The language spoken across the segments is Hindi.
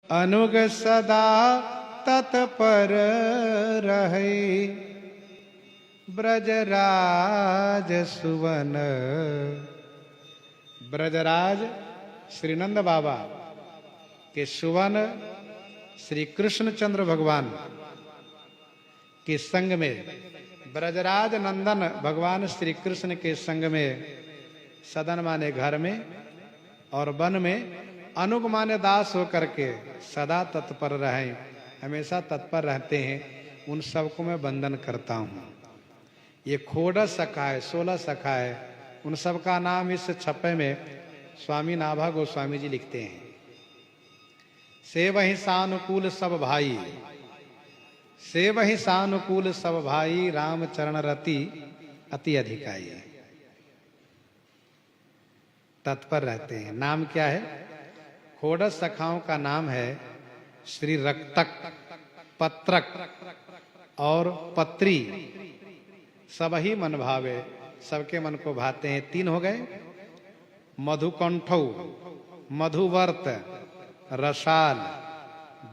अनुग सदा तत्पर रहे, ब्रजराज सुवन। ब्रजराज श्री नंद बाबा के सुवन श्री कृष्णचंद्र भगवान के संग में, ब्रजराज नंदन भगवान श्री कृष्ण के संग में, सदन माने घर में और वन में अनुग माने दास होकर के सदा तत्पर रहें, हमेशा तत्पर रहते हैं, उन सबको मैं वंदन करता हूँ। ये खोडस सखा है, 16 सखा है, उन सब का नाम इस छप्पे में स्वामी नाभा गोस्वामी जी लिखते हैं। सेवहि सानुकूल सब भाई, सेवहि सानुकूल सब भाई, राम चरण रति अति अधिकाई। तत्पर रहते हैं। नाम क्या है? खोडस सखाओं का नाम है श्री रक्तक, पत्रक और पत्री। सब ही मन भावे, सबके मन को भाते हैं। 3 हो गए। मधुकंठौ, मधुवर्त, रसाल,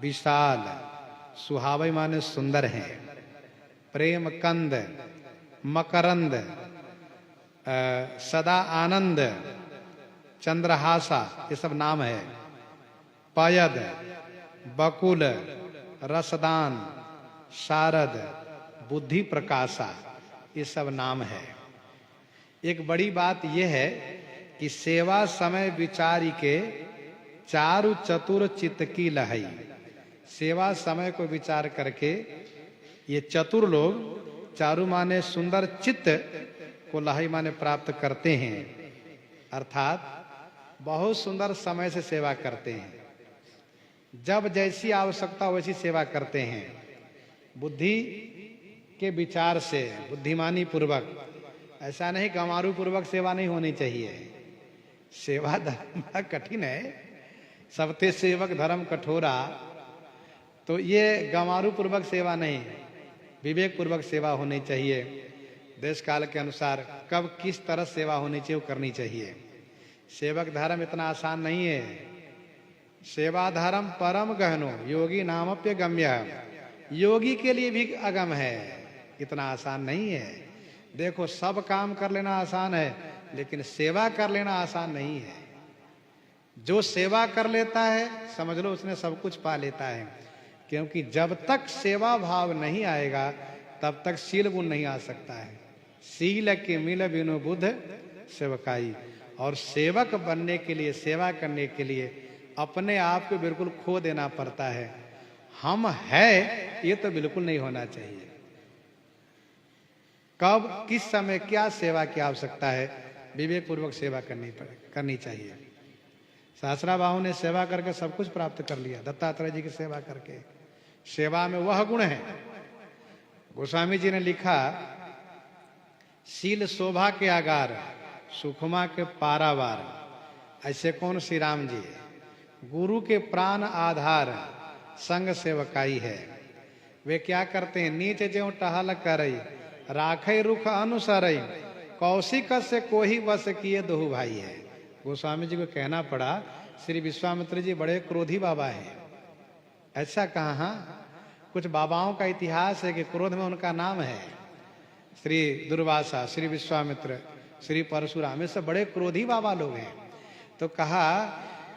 विशाल। सुहावई माने सुंदर हैं। प्रेम कंद, मकरंद, सदा आनंद, चंद्रहासा, ये सब नाम है। पयद, बकुल, रसदान, शारद, बुद्धि प्रकाशा, ये सब नाम है। एक बड़ी बात यह है कि सेवा समय विचारी के चारु चतुर चित्त की लहई। सेवा समय को विचार करके ये चतुर लोग, चारु माने सुंदर, चित्त को लहई माने प्राप्त करते हैं, अर्थात बहुत सुंदर समय से सेवा करते हैं। जब जैसी आवश्यकता वैसी सेवा करते हैं, बुद्धि के विचार से, बुद्धिमानी पूर्वक। ऐसा नहीं गंवारू पूर्वक सेवा नहीं होनी चाहिए। सेवा धर्म कठिन है, सबते सेवक धर्म कठोरा। तो ये गंवारू पूर्वक सेवा नहीं, विवेक पूर्वक सेवा होनी चाहिए। देश काल के अनुसार कब किस तरह सेवा होनी चाहिए वो करनी चाहिए। सेवक धर्म इतना आसान नहीं है। सेवा धर्म परम गहनो, योगी नामप्य गम्य। योगी के लिए भी अगम है, इतना आसान नहीं है। देखो, सब काम कर लेना आसान है, लेकिन सेवा कर लेना आसान नहीं है। जो सेवा कर लेता है, समझ लो उसने सब कुछ पा लेता है। क्योंकि जब तक सेवा भाव नहीं आएगा, तब तक शील गुण नहीं आ सकता है। शील के मिल बिनु बुध सेवकाई। और सेवक बनने के लिए, सेवा करने के लिए अपने आप को बिल्कुल खो देना पड़ता है। हम है ये तो बिल्कुल नहीं होना चाहिए। कब किस समय क्या सेवा की आवश्यकता है, विवेक पूर्वक सेवा करनी चाहिए। सहस्रा बाहु ने सेवा करके सब कुछ प्राप्त कर लिया। दत्तात्रेय जी की सेवा करके, सेवा में वह गुण है। गोस्वामी जी ने लिखा, शील शोभा के आगार, सुखमा के पारावार। ऐसे कौन? श्री राम जी। गुरु के प्राण आधार, संग सेवकाई है। वे क्या करते हैं? नीच ज्यों टहल करई, राखई रुख अनुसरई, कौशिक से कोही वश किए दोहु भाई है। गोस्वामी जी को कहना पड़ा, श्री विश्वामित्र जी बड़े क्रोधी बाबा है। ऐसा कहा? कुछ बाबाओं का इतिहास है कि क्रोध में उनका नाम है। श्री दुर्वासा, श्री विश्वामित्र, श्री परशुराम, ये सब बड़े क्रोधी बाबा लोग हैं। तो कहा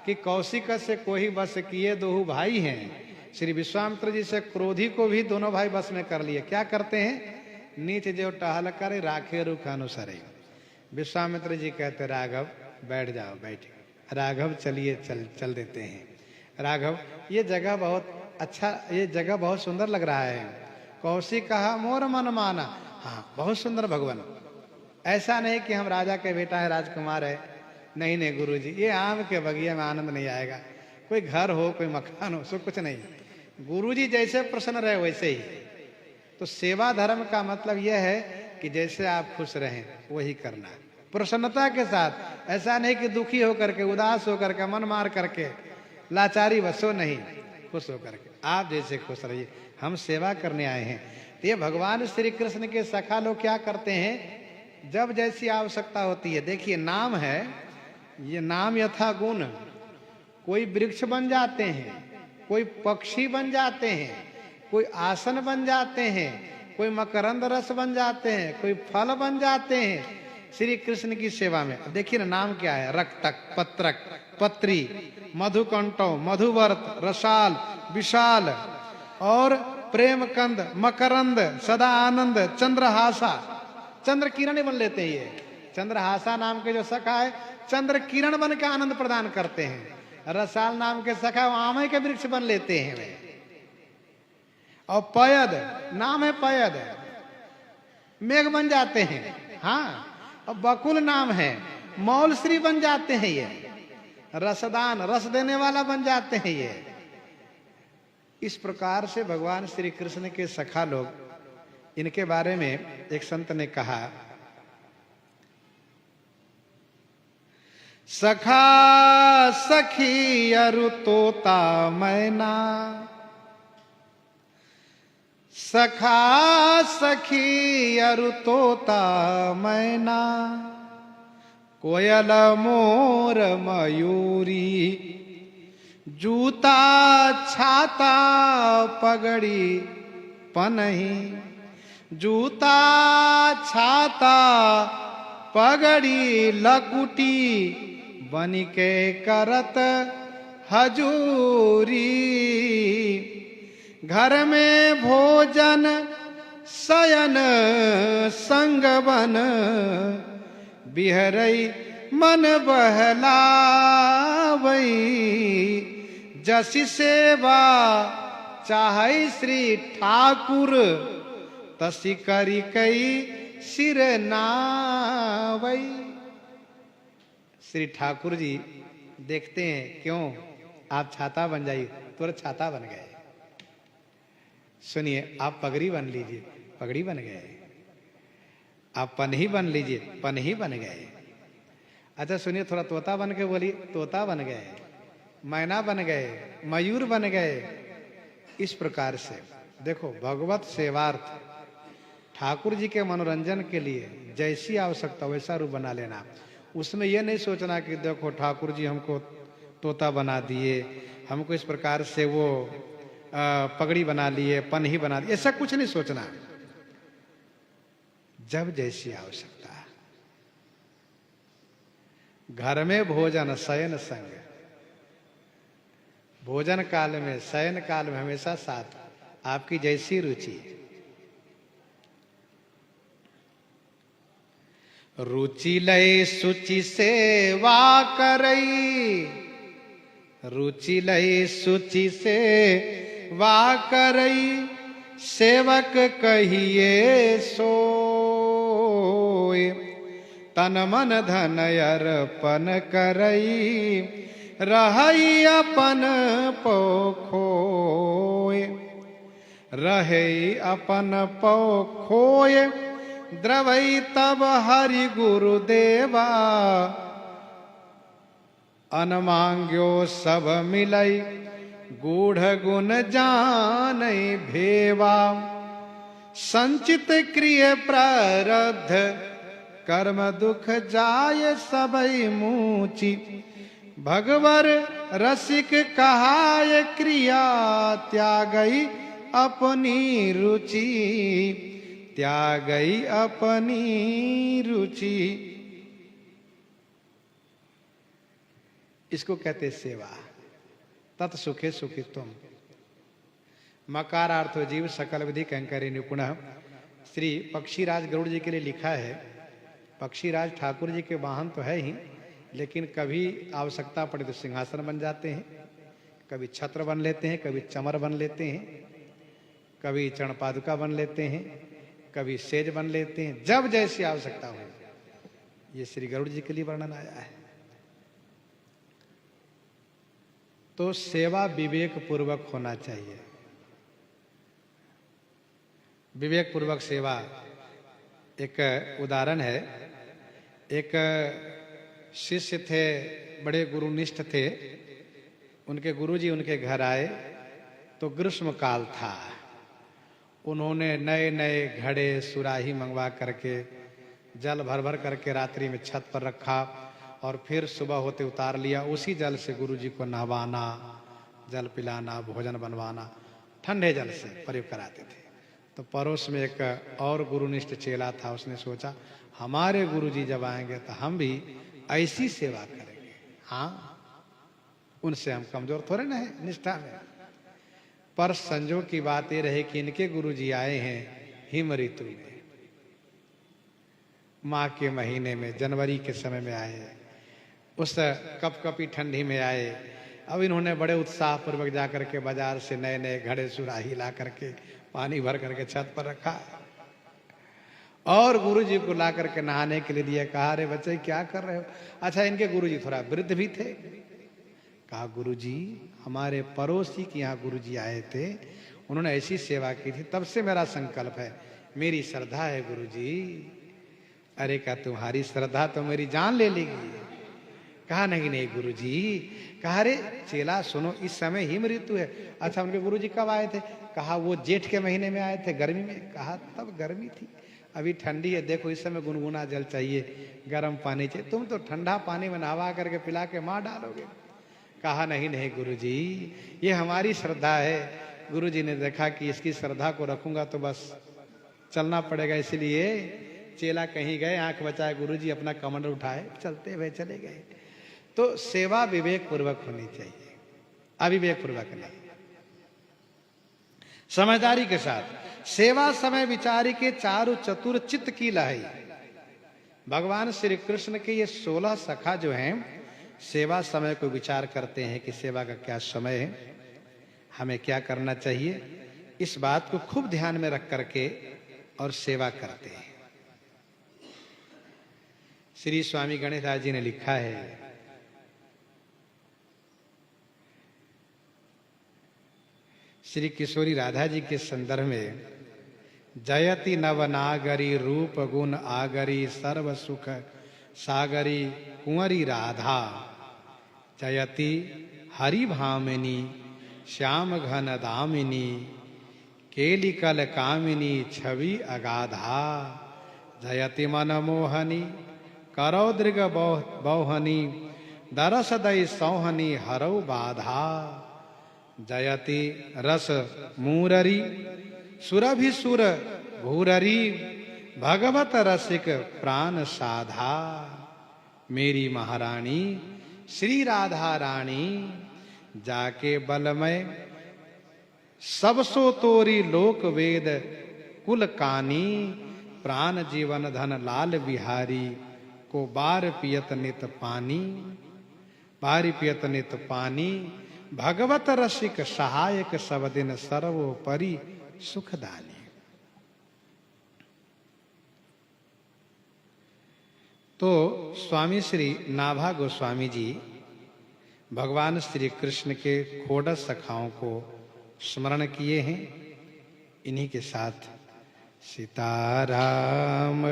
कि कौशिक से कोई बस किए दोहु भाई हैं। श्री विश्वामित्र जी से क्रोधी को भी दोनों भाई बस में कर लिए। क्या करते हैं? नीच जो टहल करे, राखे रुख अनुसरे। विश्वामित्र जी कहते, राघव बैठ जाओ। बैठे। राघव चलिए, चल देते हैं। राघव, ये जगह बहुत अच्छा, ये जगह बहुत सुंदर लग रहा है। कौशिक कहा, मोर मन माना। हाँ, बहुत सुंदर भगवान। ऐसा नहीं कि हम राजा के बेटा है, राजकुमार है। नहीं नहीं गुरुजी, ये आम के बगिया में आनंद नहीं आएगा। कोई घर हो, कोई मकान हो, सो कुछ नहीं। गुरुजी जैसे प्रसन्न रहे वैसे ही। तो सेवा धर्म का मतलब यह है कि जैसे आप खुश रहें वही करना, प्रसन्नता के साथ। ऐसा नहीं कि दुखी होकर के, उदास होकर के, मन मार करके, लाचारी बसो नहीं, खुश होकर के। आप जैसे खुश रहिए, हम सेवा करने आए हैं। तो ये भगवान श्री कृष्ण के सखा लोग क्या करते हैं? जब जैसी आवश्यकता होती है। देखिए, नाम है, ये नाम यथा गुण। कोई वृक्ष बन जाते हैं, कोई पक्षी बन जाते हैं, कोई आसन बन जाते हैं, कोई मकरंद रस बन जाते हैं, कोई फल बन जाते हैं श्री कृष्ण की सेवा में। अब देखिए ना, नाम क्या है? रक्तक, पत्रक, पत्री, मधुकंटो, मधुवर्त, रसाल, विशाल और प्रेमकंद, मकरंद, सदा आनंद, चंद्रहासा। चंद्र किरण बन लेते हैं ये। चंद्रहासा नाम के जो सखा है, चंद्र किरण बन के आनंद प्रदान करते हैं। रसाल नाम के सखा आमे के वृक्ष बन लेते हैं वे। और पयद नाम है, पयद मेघ बन जाते हैं। हाँ, और बकुल नाम है, मौल श्री बन जाते हैं ये। रसदान रस देने वाला बन जाते हैं ये। इस प्रकार से भगवान श्री कृष्ण के सखा लोग, इनके बारे में एक संत ने कहा, सखा सखी अरु तोता मैना, सखा सखी अरु तोता मैना, कोयल मोर मयूरी, जूता छाता पगड़ी पनही, जूता छाता पगड़ी लकुटी, बनिके करत हजूरी, घर में भोजन शयन संग बन, बिहरई मन बहलावई, जसी सेवा चाहै श्री ठाकुर, तसी करी कई सिर नावई। श्री ठाकुर जी देखते हैं, क्यों आप छाता बन जाइए, तुरंत छाता बन गए। सुनिए, आप पगड़ी बन लीजिए, पगड़ी बन गए। आप पनही बन लीजिए, पनही बन गए। अच्छा सुनिए, थोड़ा तोता बन के बोलिए, तोता बन गए। मैना बन गए, मयूर बन गए। इस प्रकार से देखो, भगवत सेवार्थ ठाकुर जी के मनोरंजन के लिए जैसी आवश्यकता वैसा रूप बना लेना। उसमें यह नहीं सोचना कि देखो ठाकुर जी हमको तोता बना दिए, हमको इस प्रकार से वो पगड़ी बना लिए, पनही बना दिए, ऐसा कुछ नहीं सोचना। जब जैसी आवश्यकता, घर में भोजन शयन संग, भोजन काल में शयन काल में हमेशा साथ, आपकी जैसी रुचि। रुचि लय सुचि सेवा करई, रुचि लय सुचि सेवा करई, सेवक कहिए सोय, तन मन धन अर्पण करई, रहई अपन पोखोय, रहई अपन पोखोय, द्रवई तब हरि गुरुदेवा, अन मांग्यो सब मिलई, गूढ़ गुण जानई भेवा, संचित क्रिय प्रारब्ध, कर्म दुख जाय सबई मूची, भगवर रसिक कहाय क्रिया, त्यागई अपनी रुचि, त्यागई अपनी रुचि। इसको कहते सेवा। तत् सुखे सुखी तुम। मकारार्थो जीव सकल विधि कंकरी निपुण। श्री पक्षीराज गरुड़ जी के लिए लिखा है, पक्षीराज ठाकुर जी के वाहन तो है ही, लेकिन कभी आवश्यकता पड़े तो सिंहासन बन जाते हैं, कभी छत्र बन लेते हैं, कभी चमर बन लेते हैं, कभी चरण पादुका बन लेते हैं, कभी सेज बन लेते हैं, जब जैसी आवश्यकता हो। ये श्री गरुड़ जी के लिए वर्णन आया है। तो सेवा विवेक पूर्वक होना चाहिए। विवेक पूर्वक सेवा एक उदाहरण है। एक शिष्य थे, बड़े गुरुनिष्ठ थे। उनके गुरुजी उनके घर आए तो ग्रीष्म काल था। उन्होंने नए नए घड़े सुराही मंगवा करके जल भर भर करके रात्रि में छत पर रखा और फिर सुबह होते उतार लिया। उसी जल से गुरुजी को नहवाना, जल पिलाना, भोजन बनवाना, ठंडे जल से प्रयोग कराते थे। तो पड़ोस में एक और गुरुनिष्ठ चेला था, उसने सोचा हमारे गुरुजी जब आएंगे तो हम भी ऐसी सेवा करेंगे। हाँ, उनसे हम कमजोर थोड़े ना है निष्ठा में। पर संजोग की बात ये रहे कि इनके गुरुजी आए हैं हिम ऋतु में, माह के महीने में, जनवरी के समय में आए, उस कपकपी ठंडी में आए। अब इन्होंने बड़े उत्साह पूर्वक जाकर के बाजार से नए नए घड़े सुराही ला करके पानी भर करके छत पर रखा और गुरुजी को ला करके नहाने के लिए दिया। कहा अरे बच्चे क्या कर रहे हो? अच्छा, इनके गुरुजी थोड़ा वृद्ध भी थे। कहा गुरुजी हमारे पड़ोसी के यहाँ गुरुजी आए थे, उन्होंने ऐसी सेवा की थी, तब से मेरा संकल्प है, मेरी श्रद्धा है गुरुजी। अरे कहा तुम्हारी श्रद्धा तो मेरी जान ले लेगी। कहा नहीं नहीं गुरुजी। कहा अरे चेला सुनो, इस समय हिम ऋतु है। अच्छा, उनके गुरुजी कब आए थे? कहा वो जेठ के महीने में आए थे, गर्मी में। कहा तब गर्मी थी, अभी ठंडी है, देखो इस समय गुनगुना जल चाहिए, गर्म पानी चाहिए, तुम तो ठंडा पानी में नहवा करके पिला के मार डालोगे। कहा नहीं नहीं गुरुजी, ये हमारी श्रद्धा है। गुरुजी ने देखा कि इसकी श्रद्धा को रखूंगा तो बस चलना पड़ेगा, इसलिए चेला कहीं गए, आंख बचाए, गुरुजी अपना कमंडल उठाए, चलते हुए चले गए। तो सेवा विवेक पूर्वक होनी चाहिए, अविवेक पूर्वक नहीं, समझदारी के साथ। सेवा समय विचारी के चारु चतुर चित्त की लहई। भगवान श्री कृष्ण के ये 16 सखा जो हैं, सेवा समय को विचार करते हैं कि सेवा का क्या समय है, हमें क्या करना चाहिए, इस बात को खूब ध्यान में रख करके और सेवा करते हैं। श्री स्वामी गणेशदास जी ने लिखा है, श्री किशोरी राधा जी के संदर्भ में, जयति नवनागरी रूप गुण आगरी सर्व सुख सागरी कुंवरी राधा, जयति हरि भामिनी श्याम घन दामिनी केलिकल कामिनी छवि अगाधा, जयति मन मोहनी करौदृग बौहनी दरस दई सौहनी हरौ बाधा, जयति रस मूररी सुरभि सुर भूररी भगवत रसिक प्राण साधा, मेरी महारानी श्री राधा रानी, जाके बलमय सब सो तोरी लोक वेद कुल कानी, प्राण जीवन धन लाल बिहारी को बार पियत नित पानी, बारी पियत नित पानी, भगवत रसिक सहायक सब दिन सर्वोपरि सुखदानी। तो स्वामी श्री नाभा गोस्वामी जी भगवान श्री कृष्ण के खोडस सखाओं को स्मरण किए हैं। इन्हीं के साथ सीताराम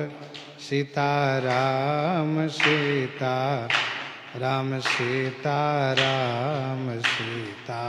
सीताराम सीता राम सीताराम सीता